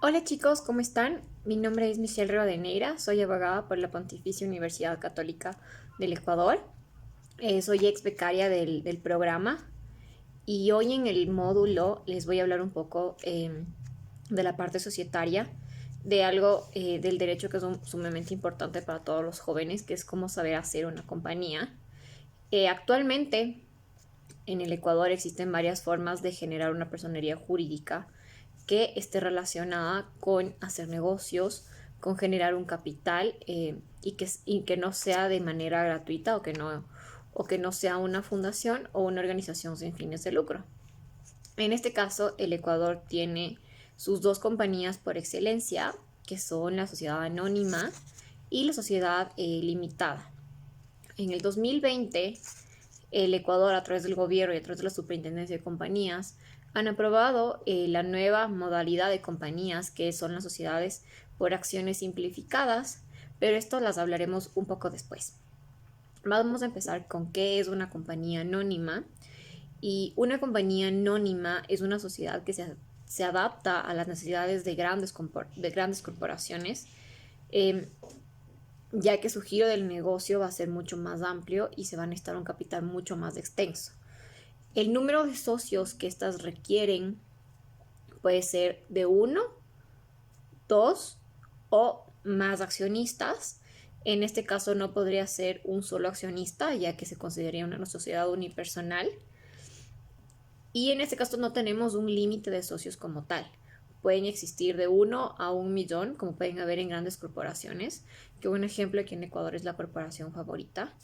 Hola chicos, ¿cómo están? Mi nombre es Michelle Rivadeneira, soy abogada por la Pontificia Universidad Católica del Ecuador. Soy ex becaria del programa y hoy en el módulo les voy a hablar un poco de la parte societaria, de algo del derecho que es sumamente importante para todos los jóvenes, que es cómo saber hacer una compañía. Actualmente en el Ecuador existen varias formas de generar una personería jurídica que esté relacionada con hacer negocios, con generar un capital y que no sea de manera gratuita o que no sea una fundación o una organización sin fines de lucro. En este caso, el Ecuador tiene sus dos compañías por excelencia, que son la sociedad anónima y la sociedad limitada. En el 2020, el Ecuador, a través del gobierno y a través de la superintendencia de compañías, han aprobado la nueva modalidad de compañías, que son las sociedades por acciones simplificadas, pero esto las hablaremos un poco después. Vamos a empezar con qué es una compañía anónima. Y una compañía anónima es una sociedad que se adapta a las necesidades de grandes corporaciones, eh, ya que su giro del negocio va a ser mucho más amplio y se va a necesitar un capital mucho más extenso. El número de socios que estas requieren puede ser de uno, dos o más accionistas. En este caso no podría ser un solo accionista, ya que se consideraría una sociedad unipersonal. Y en este caso no tenemos un límite de socios como tal. Pueden existir de 1 a 1 millón, como pueden haber en grandes corporaciones, que un ejemplo aquí en Ecuador es la corporación Favorita,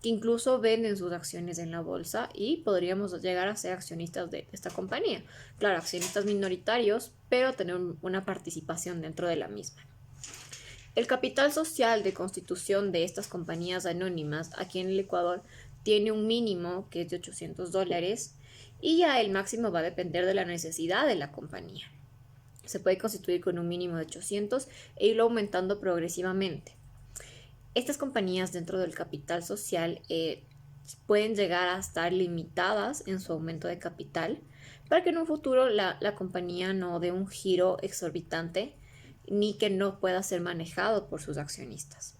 que incluso venden sus acciones en la bolsa y podríamos llegar a ser accionistas de esta compañía. Claro, accionistas minoritarios, pero tener una participación dentro de la misma. El capital social de constitución de estas compañías anónimas aquí en el Ecuador tiene un mínimo que es de $800 y ya el máximo va a depender de la necesidad de la compañía. Se puede constituir con un mínimo de 800 e irlo aumentando progresivamente. Estas compañías dentro del capital social pueden llegar a estar limitadas en su aumento de capital para que en un futuro la compañía no dé un giro exorbitante ni que no pueda ser manejado por sus accionistas.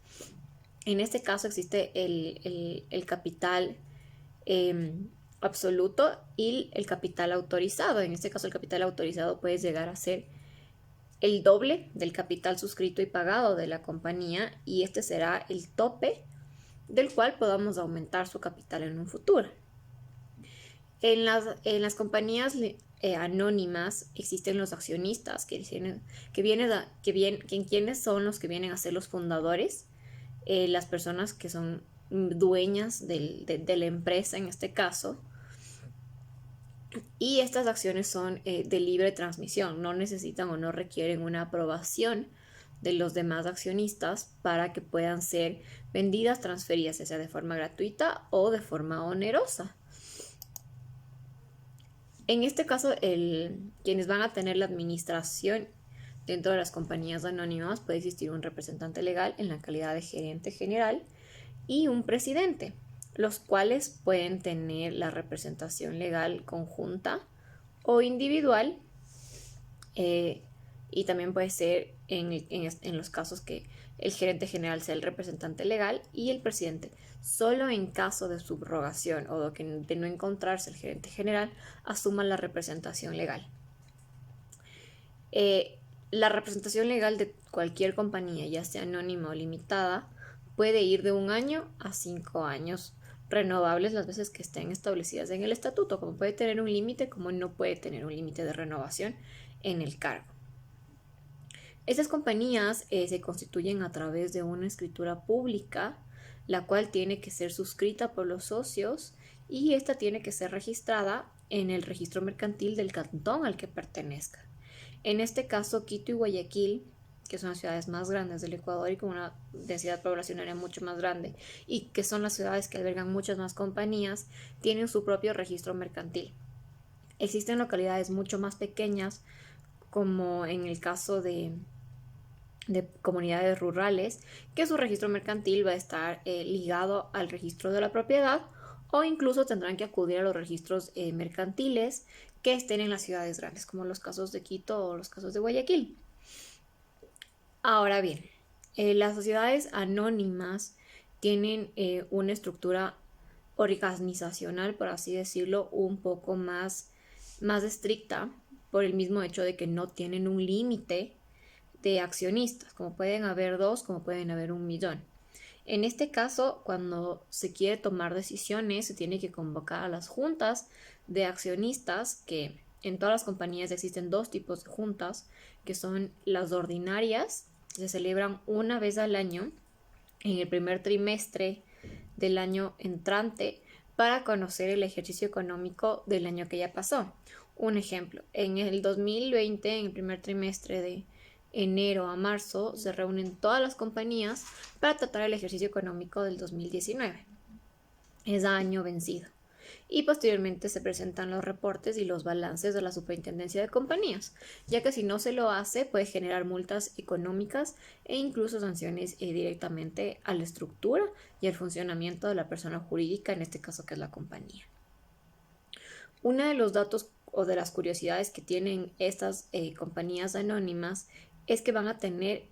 En este caso existe el capital eh, absoluto y el capital autorizado. En este caso el capital autorizado puede llegar a ser el doble del capital suscrito y pagado de la compañía, y este será el tope del cual podamos aumentar su capital en un futuro. En las compañías anónimas existen los accionistas, quienes son los que vienen a ser los fundadores, las personas que son dueñas de la empresa en este caso. Y estas acciones son de libre transmisión, no necesitan o no requieren una aprobación de los demás accionistas para que puedan ser vendidas, transferidas, ya sea de forma gratuita o de forma onerosa. En este caso, quienes van a tener la administración dentro de las compañías anónimas, puede existir un representante legal en la calidad de gerente general y un presidente, los cuales pueden tener la representación legal conjunta o individual, eh, y también puede ser en los casos que el gerente general sea el representante legal y el presidente. Solo en caso de subrogación o de no encontrarse el gerente general, asuma la representación legal. Eh, la representación legal de cualquier compañía, ya sea anónima o limitada, puede ir de 1 año a 5 años, renovables las veces que estén establecidas en el estatuto, como puede tener un límite, como no puede tener un límite de renovación en el cargo. Estas compañías se constituyen a través de una escritura pública, la cual tiene que ser suscrita por los socios y esta tiene que ser registrada en el registro mercantil del cantón al que pertenezca. En este caso, Quito y Guayaquil, que son las ciudades más grandes del Ecuador y con una densidad poblacional mucho más grande, y que son las ciudades que albergan muchas más compañías, tienen su propio registro mercantil. Existen localidades mucho más pequeñas, como en el caso de comunidades rurales, que su registro mercantil va a estar ligado al registro de la propiedad, o incluso tendrán que acudir a los registros mercantiles que estén en las ciudades grandes, como los casos de Quito o los casos de Guayaquil. Ahora bien, las sociedades anónimas tienen una estructura organizacional, por así decirlo, un poco más estricta por el mismo hecho de que no tienen un límite de accionistas, como pueden haber dos, como pueden haber 1 millón. En este caso, cuando se quiere tomar decisiones, se tiene que convocar a las juntas de accionistas, que en todas las compañías existen dos tipos de juntas, que son las ordinarias, que se celebran una vez al año, en el primer trimestre del año entrante, para conocer el ejercicio económico del año que ya pasó. Un ejemplo, en el 2020, en el primer trimestre de enero a marzo, se reúnen todas las compañías para tratar el ejercicio económico del 2019, es año vencido. Y posteriormente se presentan los reportes y los balances de la Superintendencia de Compañías, ya que si no se lo hace puede generar multas económicas e incluso sanciones directamente a la estructura y al funcionamiento de la persona jurídica, en este caso que es la compañía. Uno de los datos o de las curiosidades que tienen estas compañías anónimas es que van a tener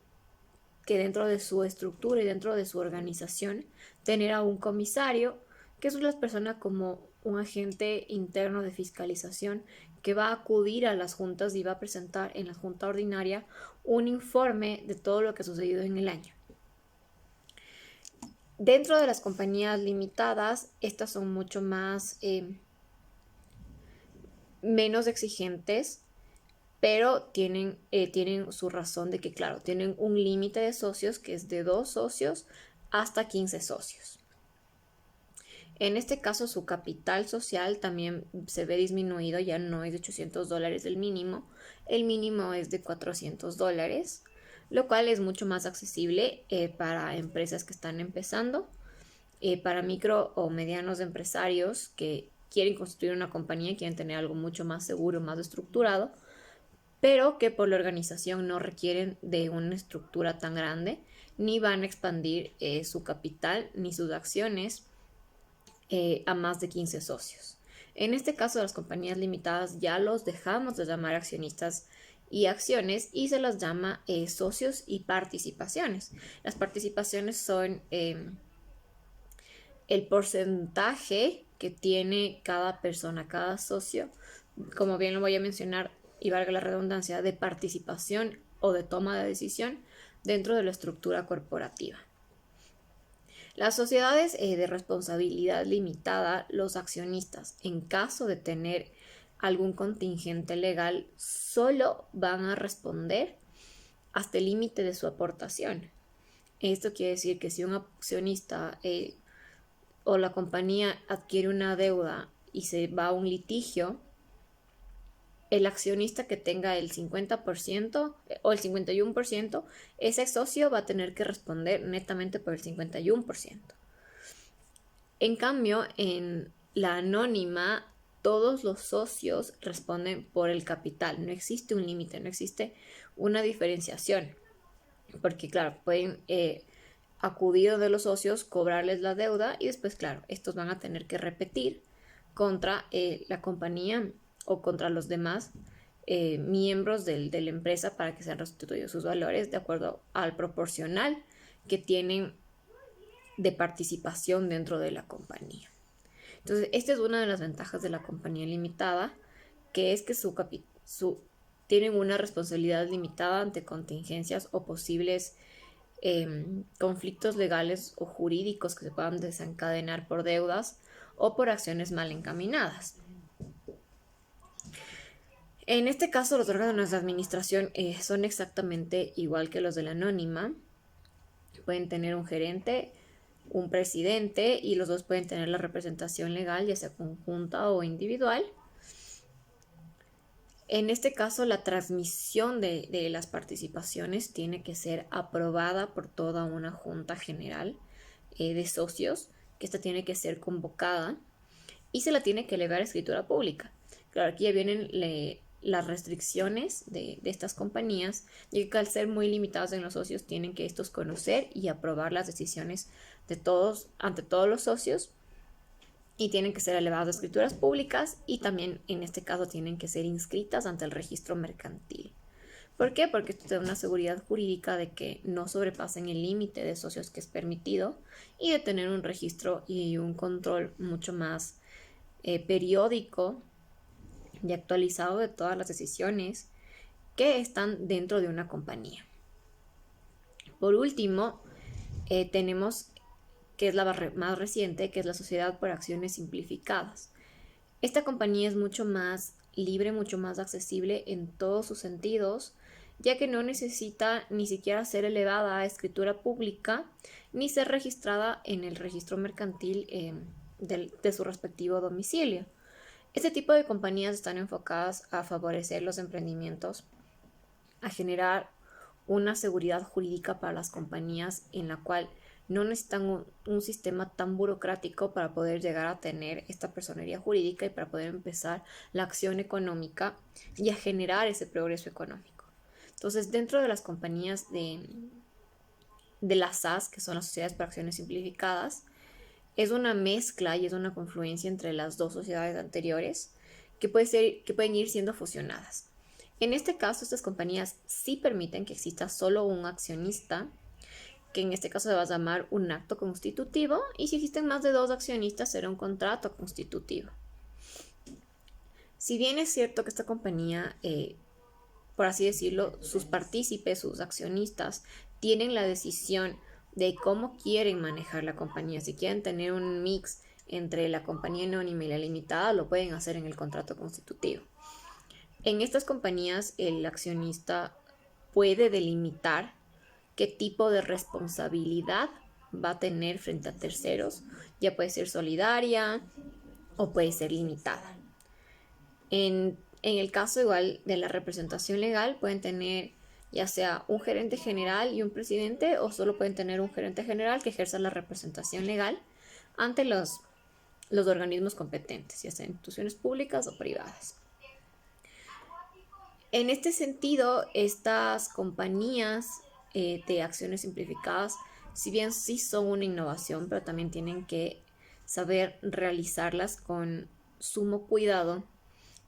que, dentro de su estructura y dentro de su organización, tener a un comisario, que es una persona como un agente interno de fiscalización, que va a acudir a las juntas y va a presentar en la junta ordinaria un informe de todo lo que ha sucedido en el año. Dentro de las compañías limitadas, estas son mucho más menos exigentes, pero tienen su razón de que, claro, tienen un límite de socios que es de 2 socios hasta 15 socios. En este caso, su capital social también se ve disminuido, ya no es de $800 el mínimo es de $400, lo cual es mucho más accesible para empresas que están empezando, para micro o medianos empresarios que quieren constituir una compañía, quieren tener algo mucho más seguro, más estructurado, pero que por la organización no requieren de una estructura tan grande, ni van a expandir su capital ni sus acciones a más de 15 socios. En este caso, las compañías limitadas ya los dejamos de llamar accionistas y acciones y se las llama socios y participaciones. Las participaciones son el porcentaje que tiene cada persona, cada socio, como bien lo voy a mencionar y valga la redundancia, de participación o de toma de decisión dentro de la estructura corporativa. Las sociedades de responsabilidad limitada, los accionistas, en caso de tener algún contingente legal, solo van a responder hasta el límite de su aportación. Esto quiere decir que si un accionista o la compañía adquiere una deuda y se va a un litigio, el accionista que tenga el 50% o el 51%, ese socio va a tener que responder netamente por el 51%. En cambio, en la anónima, todos los socios responden por el capital. No existe un límite, no existe una diferenciación. Porque, claro, pueden acudir de los socios, cobrarles la deuda y después, claro, estos van a tener que repetir contra la compañía o contra los demás miembros de la empresa para que sean restituidos sus valores de acuerdo al proporcional que tienen de participación dentro de la compañía. Entonces, esta es una de las ventajas de la compañía limitada, que es que tienen una responsabilidad limitada ante contingencias o posibles conflictos legales o jurídicos que se puedan desencadenar por deudas o por acciones mal encaminadas. En este caso, los órganos de administración son exactamente igual que los de la anónima. Pueden tener un gerente, un presidente, y los dos pueden tener la representación legal, ya sea conjunta o individual. En este caso, la transmisión de las participaciones tiene que ser aprobada por toda una junta general de socios, que esta tiene que ser convocada y se la tiene que elevar a escritura pública. Claro, aquí ya vienen las restricciones de estas compañías, ya que al ser muy limitados en los socios, tienen que estos conocer y aprobar las decisiones de todos, ante todos los socios, y tienen que ser elevadas a escrituras públicas y también en este caso tienen que ser inscritas ante el registro mercantil. ¿Por qué? Porque esto te da una seguridad jurídica de que no sobrepasen el límite de socios que es permitido y de tener un registro y un control mucho más periódico y actualizado de todas las decisiones que están dentro de una compañía. Por último, tenemos que es la más reciente, que es la Sociedad por Acciones Simplificadas. Esta compañía es mucho más libre, mucho más accesible en todos sus sentidos, ya que no necesita ni siquiera ser elevada a escritura pública ni ser registrada en el registro mercantil de su respectivo domicilio. Este tipo de compañías están enfocadas a favorecer los emprendimientos, a generar una seguridad jurídica para las compañías en la cual no necesitan un sistema tan burocrático para poder llegar a tener esta personería jurídica y para poder empezar la acción económica y a generar ese progreso económico. Entonces, dentro de las compañías de las SAS, que son las sociedades por acciones simplificadas, es una mezcla y es una confluencia entre las dos sociedades anteriores que pueden ir siendo fusionadas. En este caso, estas compañías sí permiten que exista solo un accionista, que en este caso se va a llamar un acto constitutivo, y si existen más de 2 accionistas será un contrato constitutivo. Si bien es cierto que esta compañía, por así decirlo, sus partícipes, sus accionistas, tienen la decisión de cómo quieren manejar la compañía. Si quieren tener un mix entre la compañía anónima y la limitada, lo pueden hacer en el contrato constitutivo. En estas compañías, el accionista puede delimitar qué tipo de responsabilidad va a tener frente a terceros. Ya puede ser solidaria o puede ser limitada. En el caso igual de la representación legal, pueden tener ya sea un gerente general y un presidente, o solo pueden tener un gerente general que ejerza la representación legal ante los organismos competentes, ya sean instituciones públicas o privadas. En este sentido, estas compañías de acciones simplificadas, si bien sí son una innovación, pero también tienen que saber realizarlas con sumo cuidado,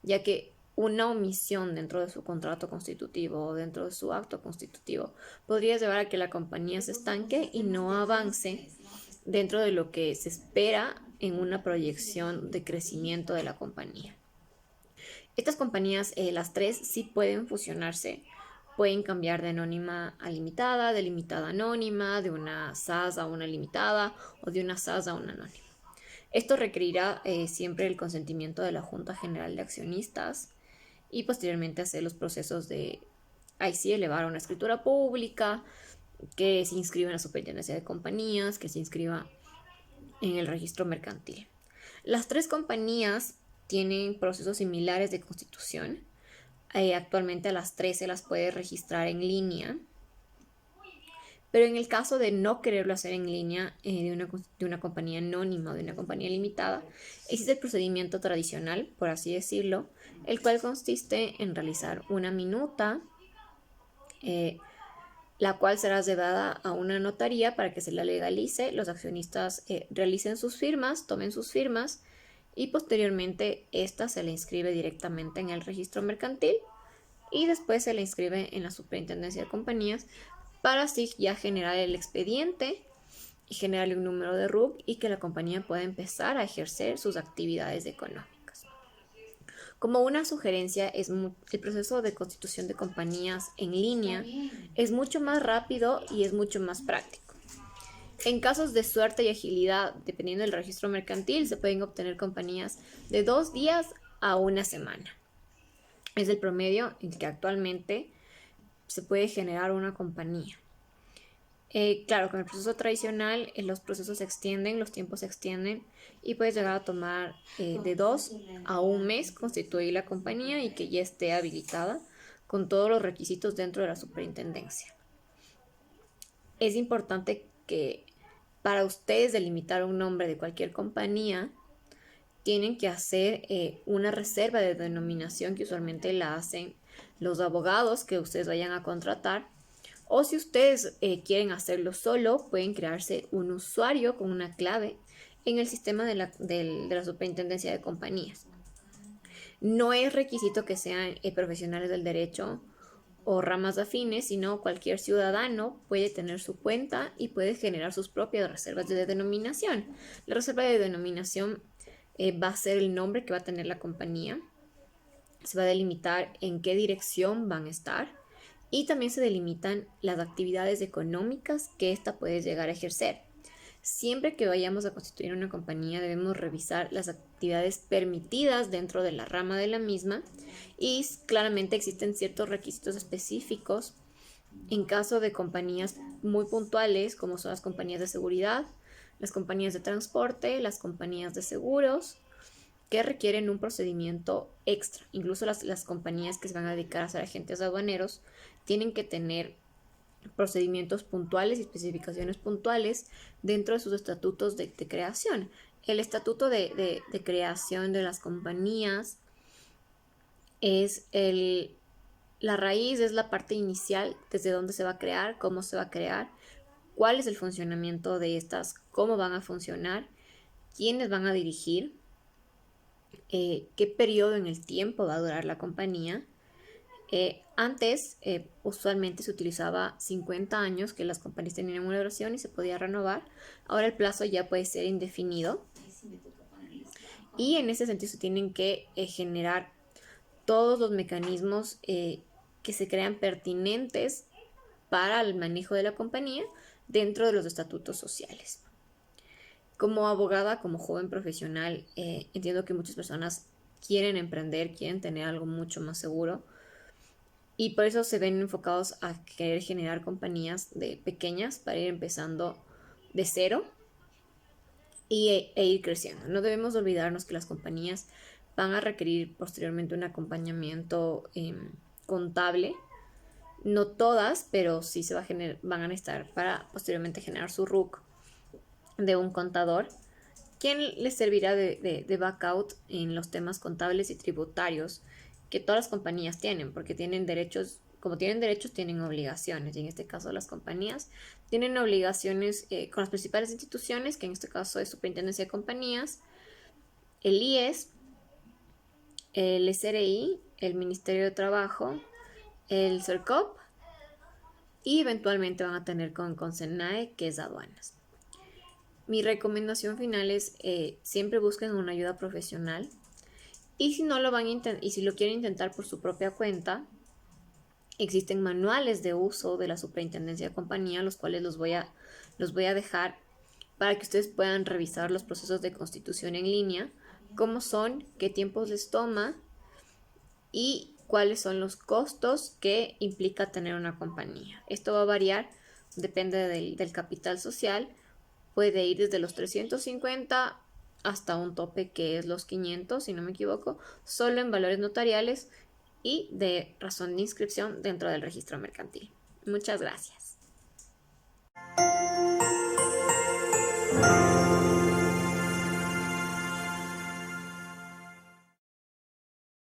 ya que una omisión dentro de su contrato constitutivo o dentro de su acto constitutivo podría llevar a que la compañía se estanque y no avance dentro de lo que se espera en una proyección de crecimiento de la compañía. Estas compañías, las tres, sí pueden fusionarse. Pueden cambiar de anónima a limitada, de limitada a anónima, de una SAS a una limitada o de una SAS a una anónima. Esto requerirá siempre el consentimiento de la Junta General de Accionistas y posteriormente hacer los procesos de, ahí sí, elevar a una escritura pública, que se inscriba en la Superintendencia de Compañías, que se inscriba en el registro mercantil. Las tres compañías tienen procesos similares de constitución. Actualmente a las 3 se las puede registrar en línea, pero en el caso de no quererlo hacer en línea de una compañía anónima o de una compañía limitada, existe el procedimiento tradicional, por así decirlo, el cual consiste en realizar una minuta, la cual será llevada a una notaría para que se la legalice, los accionistas realicen sus firmas, tomen sus firmas, y posteriormente esta se le inscribe directamente en el registro mercantil y después se le inscribe en la Superintendencia de Compañías para así ya generar el expediente y generarle un número de RUC y que la compañía pueda empezar a ejercer sus actividades económicas. Como una sugerencia, el proceso de constitución de compañías en línea es mucho más rápido y es mucho más práctico. En casos de suerte y agilidad, dependiendo del registro mercantil, se pueden obtener compañías de 2 días a 1 semana. Es el promedio en que actualmente se puede generar una compañía. Claro, con el proceso tradicional, los procesos se extienden, los tiempos se extienden y puede llegar a tomar de 2 a 1 mes constituir la compañía y que ya esté habilitada con todos los requisitos dentro de la superintendencia. Es importante que para ustedes delimitar un nombre de cualquier compañía, tienen que hacer una reserva de denominación que usualmente la hacen los abogados que ustedes vayan a contratar. O si ustedes quieren hacerlo solo, pueden crearse un usuario con una clave en el sistema de la Superintendencia de Compañías. No es requisito que sean profesionales del derecho o ramas afines, sino cualquier ciudadano puede tener su cuenta y puede generar sus propias reservas de denominación. La reserva de denominación va a ser el nombre que va a tener la compañía. Se va a delimitar en qué dirección van a estar y también se delimitan las actividades económicas que ésta puede llegar a ejercer. Siempre que vayamos a constituir una compañía debemos revisar las actividades permitidas dentro de la rama de la misma y claramente existen ciertos requisitos específicos en caso de compañías muy puntuales como son las compañías de seguridad, las compañías de transporte, las compañías de seguros que requieren un procedimiento extra. Incluso las compañías que se van a dedicar a ser agentes aduaneros tienen que tener procedimientos puntuales y especificaciones puntuales dentro de sus estatutos de creación. El estatuto de creación de las compañías es la raíz, es la parte inicial, desde dónde se va a crear, cómo se va a crear, cuál es el funcionamiento de estas, cómo van a funcionar, quiénes van a dirigir, qué periodo en el tiempo va a durar la compañía. Antes, usualmente se utilizaba 50 años que las compañías tenían una duración y se podía renovar. Ahora el plazo ya puede ser indefinido. Y en ese sentido se tienen que generar todos los mecanismos que se crean pertinentes para el manejo de la compañía dentro de los estatutos sociales. Como abogada, como joven profesional, entiendo que muchas personas quieren emprender, quieren tener algo mucho más seguro y por eso se ven enfocados a querer generar compañías pequeñas para ir empezando de cero e ir creciendo. No debemos olvidarnos que las compañías van a requerir posteriormente un acompañamiento contable. No todas, pero sí van a necesitar para posteriormente generar su RUC de un contador, quien les servirá de backout en los temas contables y tributarios que todas las compañías tienen, porque tienen derechos, como tienen derechos, tienen obligaciones, y en este caso las compañías tienen obligaciones con las principales instituciones, que en este caso es Superintendencia de Compañías, el IES, el SRI, el Ministerio de Trabajo, el CERCOP, y eventualmente van a tener con SENAE, que es aduanas. Mi recomendación final es siempre busquen una ayuda profesional y si no lo van a y si lo quieren intentar por su propia cuenta, existen manuales de uso de la Superintendencia de Compañía, los cuales los voy a dejar para que ustedes puedan revisar los procesos de constitución en línea, cómo son, qué tiempos les toma y cuáles son los costos que implica tener una compañía. Esto va a variar, depende del capital social. Puede ir desde los 350 hasta un tope que es los 500, si no me equivoco, solo en valores notariales y de razón de inscripción dentro del registro mercantil. Muchas gracias.